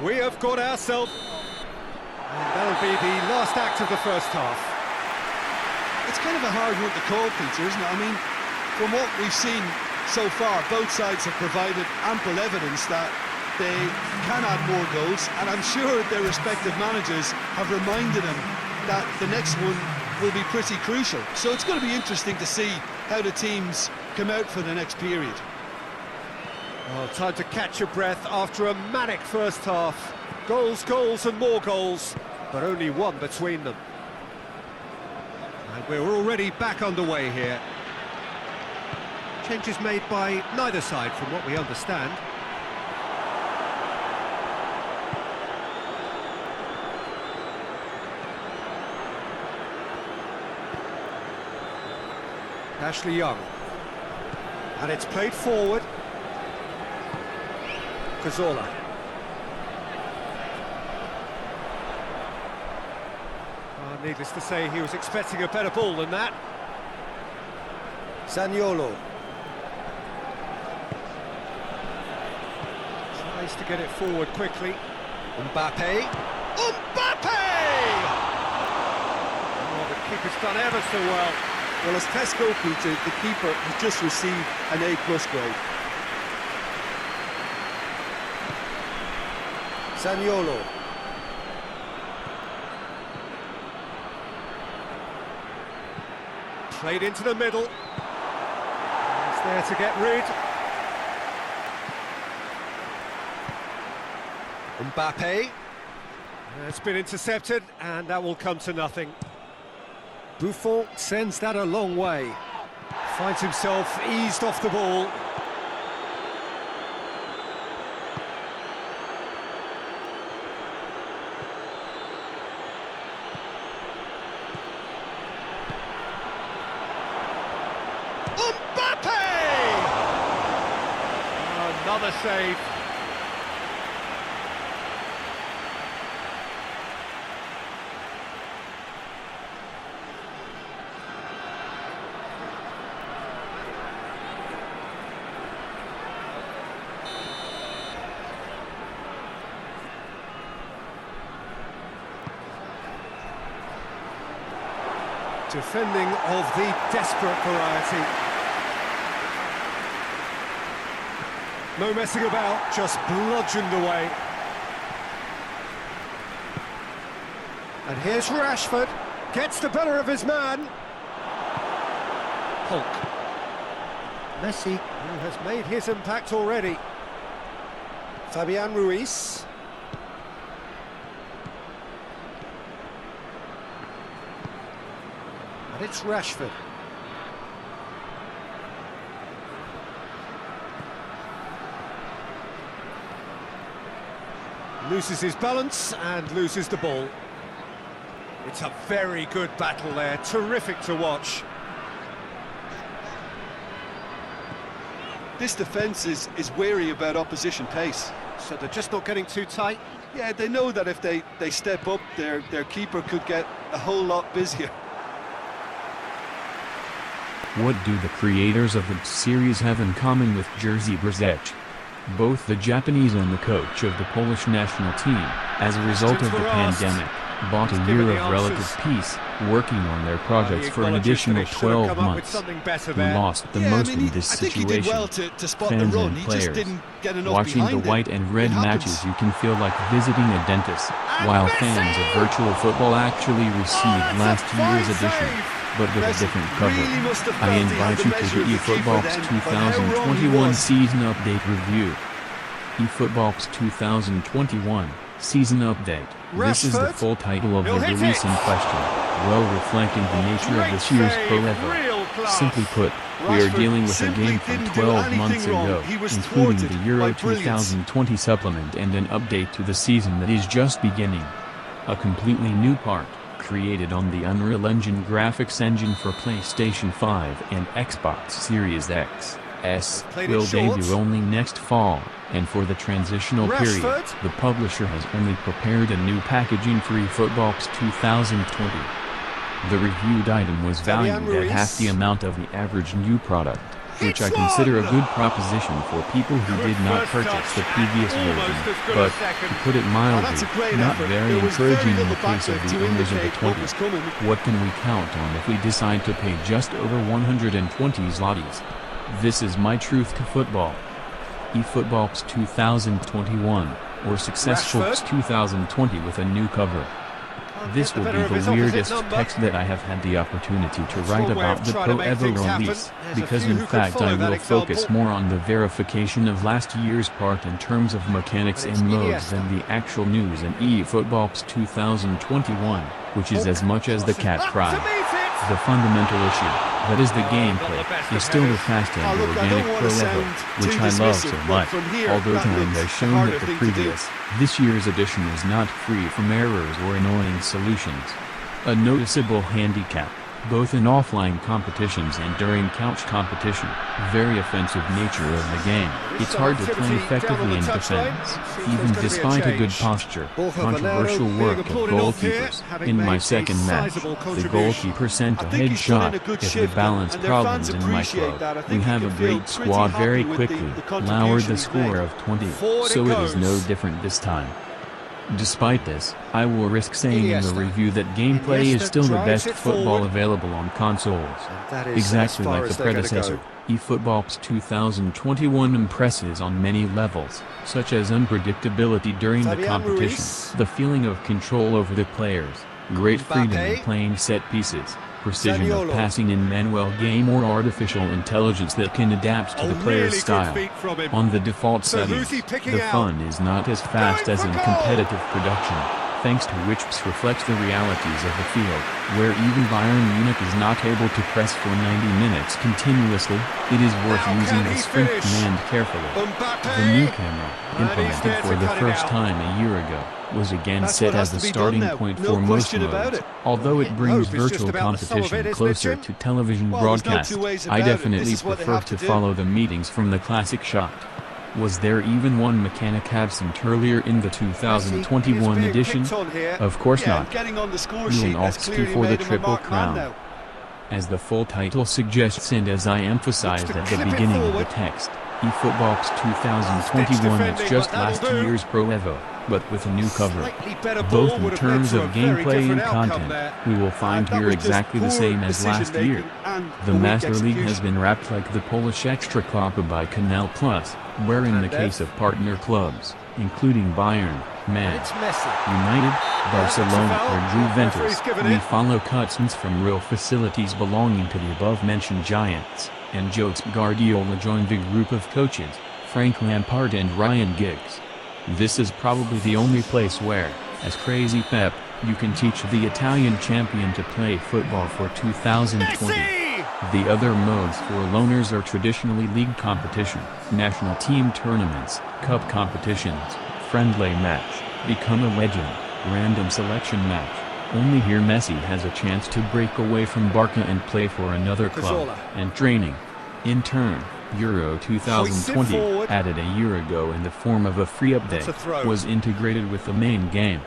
We have got ourselves... And that'll be the last act of the first half. It's kind of a hard one to call, Peter, isn't it? I mean, from what we've seen so far, both sides have provided ample evidence that they can add more goals, and I'm sure their respective managers have reminded them that the next one will be pretty crucial. So it's going to be interesting to see how the teams come out for the next period. Well, time to catch your breath after a manic first half. Goals, goals and more goals, but only one between them. And we're already back underway here. Changes made by neither side from what we understand. Ashley Young. And it's played forward. Cazorla. Needless to say, he was expecting a better ball than that. Zaniolo. Tries to get it forward quickly. Mbappe. Mbappe! Oh, the keeper's done ever so well. Well, as tests go, Peter, the keeper has just received an A+ grade. Zaniolo. Played into the middle. He's there to get rid. Mbappe. It's been intercepted, and that will come to nothing. Buffon sends that a long way. Finds himself eased off the ball. Mbappe! Another save. Defending of the desperate variety. No messing about, just bludgeoned away. And here's Rashford, gets the better of his man. Hulk. Messi, who has made his impact already. Fabian Ruiz. And it's Rashford. Loses his balance and loses the ball. It's a very good battle there, terrific to watch. This defence is wary about opposition pace. So they're just not getting too tight? Yeah, they know that if they step up, their keeper could get a whole lot busier. What do the creators of the series have in common with Jerzy Brzec? Both the Japanese and the coach of the Polish national team, as a result of the pandemic, bought a year of relative peace, working on their projects for an additional 12 months. Who lost the most in this situation? Fans and players. Watching the white and red matches, you can feel like visiting a dentist, while fans of virtual football actually received last year's edition, but with a different cover. I invite you to the eFootball's 2021 Season Update Review. eFootball's 2021 Season Update. This is the full title of the release in question, well reflecting the nature of this year's forever. Simply put, we are dealing with a game from 12 months ago, including the Euro 2020 supplement and an update to the season that is just beginning. A completely new part, created on the Unreal Engine graphics engine for PlayStation 5 and Xbox Series X, S, will debut only next fall, and for the transitional period, the publisher has only prepared a new packaging for eFootball's 2020. The reviewed item was valued at half the amount of the average new product. which I consider a good proposition for people who did not purchase the previous version, but, to put it mildly, not very encouraging in the case of the owners of the 20. What can we count on if we decide to pay just over 120 zlotys? This is my truth to football. eFootball's 2021, or Successful's 2020 with a new cover. This will be the weirdest text that I have had the opportunity to write about the Pro Evo release, because in fact I will focus more on the verification of last year's part in terms of mechanics and modes than the actual news in eFootball's 2021, which is as much as the cat cry. The fundamental issue, that is the gameplay, is still the fast and organic Pro Evo, which I love so much, although time has shown that this year's edition is not free from errors or annoying solutions. A noticeable handicap, both in offline competitions and during couch competition, very offensive nature of the game. It's hard to play effectively in defense, even despite a good posture. Controversial work of goalkeepers. In my second match, the goalkeeper sent a headshot. If the balance problems in my club, we have a great squad very quickly, lowered the score of 20, so it is no different this time. Despite this, I will risk saying in the review that gameplay is still the best football available on consoles. Exactly like the predecessor, eFootball's 2021 impresses on many levels, such as unpredictability during the competition, the feeling of control over the players, great freedom in playing set pieces, precision of passing in manual game, or artificial intelligence that can adapt to the player's style. On the default settings, the fun is not as fast as in competitive production, thanks to which reflects the realities of the field, where even Bayern Munich is not able to press for 90 minutes continuously. It is worth using the sprint command carefully. The new camera, implemented for the first time a year ago, was again set as the starting point for most modes. Although it brings virtual competition closer to television broadcast, I definitely prefer to follow the meetings from the classic shot. Was there even one mechanic absent earlier in the 2021 edition? Of course not. Lewandowski for the Triple Crown. As the full title suggests and as I emphasized at the beginning of the text, eFootball's 2021 is just last year's Pro Evo, but with a new cover. Both in terms of gameplay and content, we will find here exactly the same as last year. The Master League has been wrapped like the Polish Ekstraklasa by Canal+, where in the case of partner clubs, including Bayern, Man United, Barcelona or Juventus, we follow cutscenes from real facilities belonging to the above-mentioned giants, and Josep Guardiola joined the group of coaches, Frank Lampard and Ryan Giggs. This is probably the only place where, as Crazy Pep, you can teach the Italian champion to play football for 2020. The other modes for loners are traditionally league competition, national team tournaments, cup competitions, friendly match, become a legend, random selection match. Only here Messi has a chance to break away from Barca and play for another club, and training. In turn, Euro 2020, added a year ago in the form of a free update, was integrated with the main game.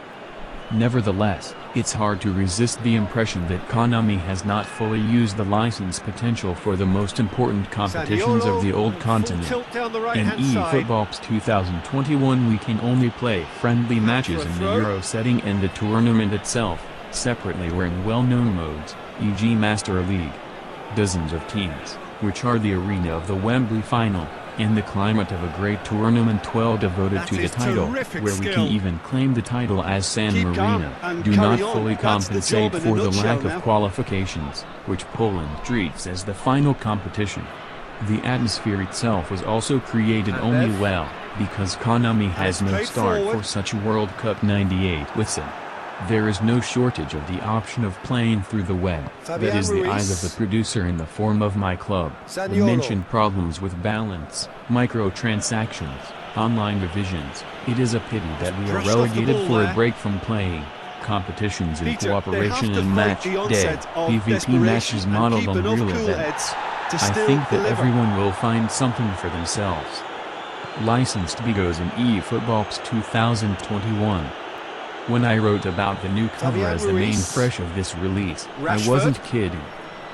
Nevertheless, it's hard to resist the impression that Konami has not fully used the license potential for the most important competitions of the old continent. In eFootball's 2021 we can only play friendly matches in the Euro setting, and the tournament itself, separately or in well-known modes, e.g. Master League. Dozens of teams, which are the arena of the Wembley final, and the climate of a great tournament 12 devoted to the title, where we can even claim the title as San Marino, do not fully compensate for the lack of qualifications, which Poland treats as the final competition. The atmosphere itself was also created only well, because Konami has no start for such World Cup 98 with Sin. There is no shortage of the option of playing through the web, that is the eyes of the producer in the form of my club. The mentioned problems with balance, microtransactions, online divisions, it is a pity that we are relegated for a break from playing competitions in cooperation and match day, PvP matches modeled on real events. I think that everyone will find something for themselves. Licensed Bigos in eFootball's 2021. When I wrote about the new cover as the main fresh of this release, I wasn't kidding.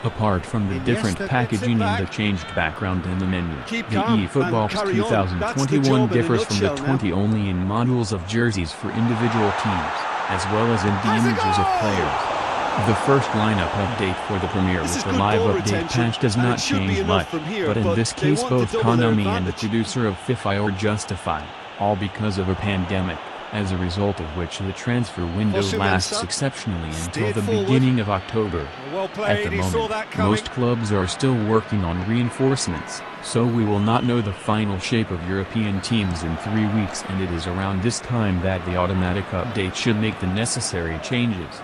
Apart from the different packaging and the changed background in the menu, Keep the calm eFootball's and carry on. That's the 2021 job in a differs from the nutshell now. 20 only in models of jerseys for individual teams, as well as in the Has a images of goal! players. The first lineup update for the premiere This with is the good live ball update retention, patch does and not it should be change enough much, from here, but in but this they case want to both double their Konami and the advantage. producer of FIFA are justified, all because of a pandemic, as a result of which the transfer window Osimhen, lasts sir. exceptionally until Steered the forward. beginning of October. Well At played, the he saw moment, that coming. most clubs are still working on reinforcements, so we will not know the final shape of European teams in 3 weeks, and it is around this time that the automatic update should make the necessary changes.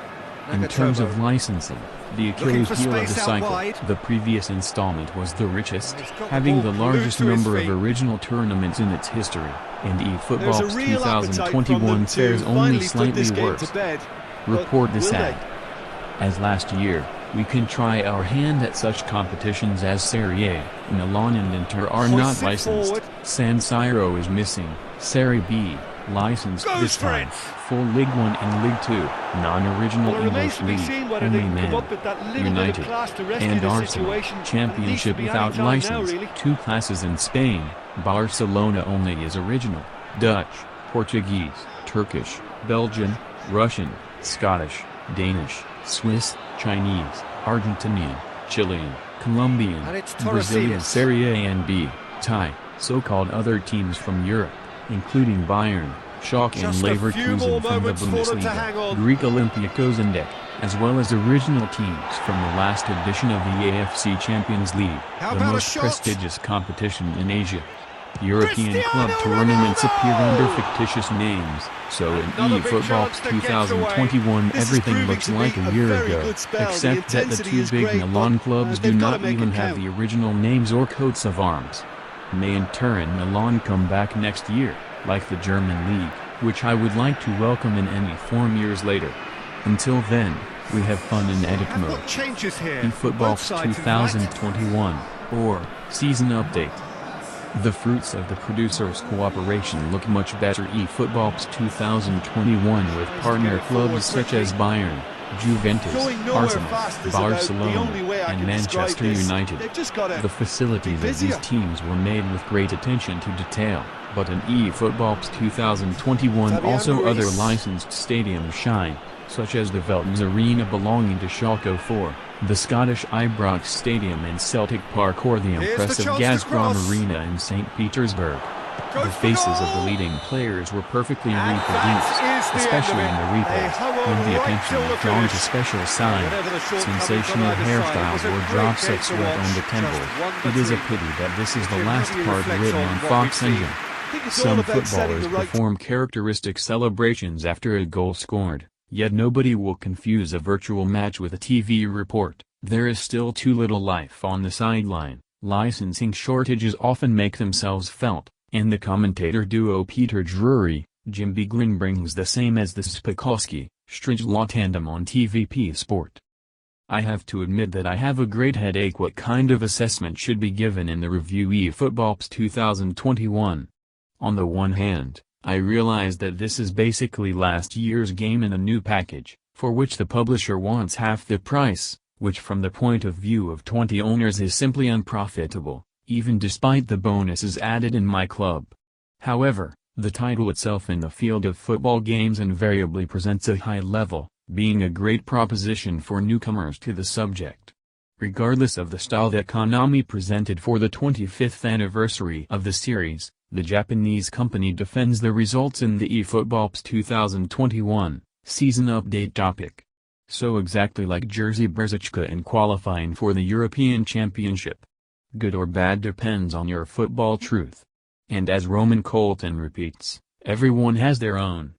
In terms of licensing, the Achilles for heel of the space out cycle, wide. the previous installment was the richest, He's got the having ball the glued largest to his number of feet. original tournaments in its history, and There's a eFootball's real appetite from 2021 them fares to only finally put slightly this game worse. to bed. But Report this will they? ad. As last year, we can try our hand at such competitions as Serie A, Milan and Inter are not Hoists it licensed, forward. San Siro is missing, Serie B, licensed Goes this for time, it. full League 1 and League 2, non-original Well, it remains English to be League, seen whether only they can come man, up with that little United, bit of class to rescue and the Arsenal, situation. championship It needs to be without any time now, license, really. 2 classes in Spain, Barcelona only is original, Dutch, Portuguese, Turkish, Belgian, Russian, Scottish, Danish, Swiss, Chinese, Argentinian, Chilean, Colombian, And it's Brazilian Torresillas. Serie A and B, Thai, so-called other teams from Europe, including Bayern, Schalke and Just a few more Leverkusen from the moments for them to hang Bundesliga, on. Greek Olympiacos and DEC, as well as original teams from the last edition of the AFC Champions League, How the about a most shot? prestigious competition in Asia. European club Cristiano tournaments Ronaldo! appear under fictitious names, so in Another big eFootball chance to get 2021 This is everything proving looks to be like a a year very ago, good spell. The except that the intensity 2 is big great, Milan but, clubs do they've gotta not make even it have count. the original names or coats of arms. May Inter and Milan come back next year, like the German league, which I would like to welcome in any form years later. Until then, we have fun in edit And mode. what changes here? eFootball Both sides, in fact. 2021, or Season Update. The fruits of the producers' cooperation look much better eFootball 2021 with partner clubs such as Bayern, Juventus, Going nowhere Arsenal, fast is about the Barcelona, only way I and can describe Manchester this. United. They've just gotta The facilities of busier. these teams were made with great attention to detail, but in eFootball 2021 Fabian also other Ruiz. licensed stadiums shine, such as the Veltins Arena belonging to Schalke 04, the Scottish Ibrox Stadium in Celtic Park or the Here's the impressive chance to Gazprom cross. Arena in St. Petersburg. Goes The for faces of the goal! leading players were perfectly And reproduced, that is the especially end in of the it. They replays, hung on when the right attention till the was drawn to finish. special signs, Whatever the shortcomings sensational on either side, it hairstyles was a or great drops game of to sweat on watch. the Just temples. one It is a between pity that this is the It last really part reflects written on on what Fox we've seen. Engine. I think it's all Some about setting footballers the right perform characteristic celebrations after a goal scored, yet nobody will confuse a virtual match with a TV report. There is still too little life on the sideline, licensing shortages often make themselves felt, and the commentator duo Peter Drury, Jim Beglin brings the same as the Spakowski-Strijla tandem on TVP Sport. I have to admit that I have a great headache what kind of assessment should be given in the review eFootball 2021. On the one hand, I realize that this is basically last year's game in a new package, for which the publisher wants half the price, which from the point of view of 20 owners is simply unprofitable, even despite the bonuses added in my club. However, the title itself in the field of football games invariably presents a high level, being a great proposition for newcomers to the subject. Regardless of the style that Konami presented for the 25th anniversary of the series, the Japanese company defends the results in the eFootball 2021 season update topic. So exactly like Jerzy Brzezica in qualifying for the European Championship. Good or bad depends on your football truth. And as Roman Colton repeats, everyone has their own.